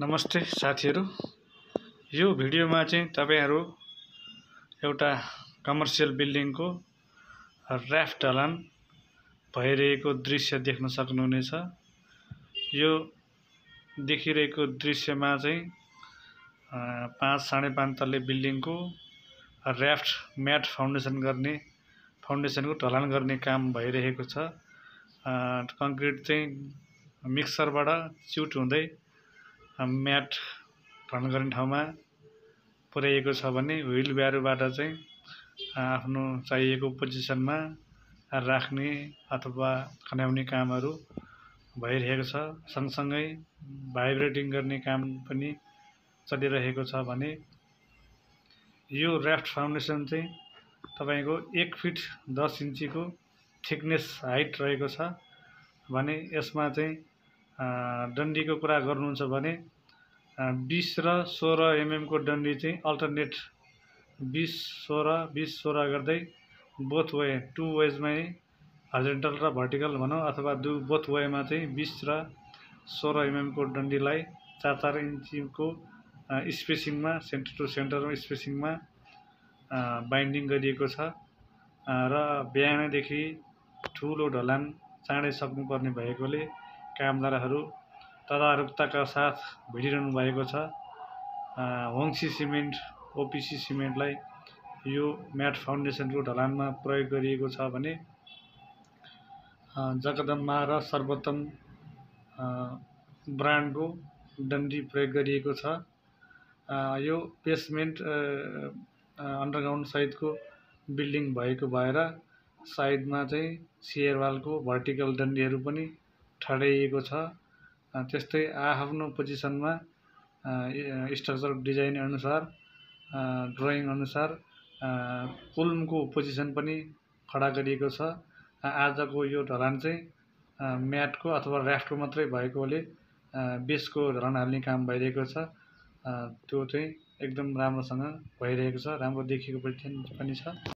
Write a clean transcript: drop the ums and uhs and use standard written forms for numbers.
नमस्ते साथीहरु, यो भिडियोमा चाहिँ तपाईहरु एउटा कमर्सियल बिल्डिङको र्याफ्ट ढलान भइरहेको दृश्य देख्न सक्नुहुनेछ। यो देखिरहेको दृश्यमा चाहिँ 5.5 तल्ले बिल्डिङको र्याफ्ट म्याट फाउन्डेसनको ढलान गर्ने काम भइरहेको छ। कंक्रिट चाहिँ मिक्सरबाट च्युट हुँदै म्याट ढलान गर्ने ठाउँमा पुर्याइएको छ भने व्हील ब्यारोबाट चाहिँ आफ्नो चाहिएको पोजिसनमा राख्ने अथवा खन्याउने कामहरू भइरहेको छ। सँगसँगै भाइब्रेटिङ गर्ने काम पनि चलिरहेको छ भने यो र्याफ्ट फाउन्डेसन चाहिँ तपाईको 1 फिट 10 इन्चीको थिकनेस हाइट रहेको छ भने यसमा चाहिँ डन्डीको कुरा गर्नुहुन्छ भने 20 र 16 mm को डन्डी चाहिँ अल्टरनेट 20-16 गर्दै बोथ वे टु वेजमै हरिजन्टल र भर्टिकल भनौं अथवा बोथ वेमा चाहिँ 20 र 16 mm को डन्डीलाई 4-4 इन्चीको स्पेसिङमा सेन्टर टु सेन्टर स्पेसिङमा बाइन्डिङ गरिएको छ र बिहानैदेखि ठूलो ढलान चाँडै सक्नुपर्ने भएकोले कामदारहरू तदारुकताका साथ भिडिरहनु भएको छ। होङसी सिमेन्ट ओपीसी सिमेन्टलाई यो म्याट फाउन्डेसनको ढलानमा प्रयोग गरिएको छ भने जगदम्बा र सर्वोत्तम ब्रान्डको डन्डी प्रयोग गरिएको छ। यो बेसमेन्ट अन्डरग्राउन्ड सहितको बिल्डिङ भएको भएर साइडमा चाहिँ सियर वालको भर्टिकल डन्डीहरू पनि ठडाइएको छ। त्यस्तै आफ्नो पोजिसनमा स्ट्रक्चरल डिजाइन अनुसार ड्राइङ अनुसार कुलमको पोजिसन पनि खडा गरिएको छ। आजको यो ढलान चाहिँ म्याटको अथवा र्याफ्टको मात्रै भएकोले बेसको ढलान हाल्ने काम भइरहेको छ। त्यो चाहिँ एकदम राम्रोसँग भइरहेको छ, राम्रो देखिएको पनि छ।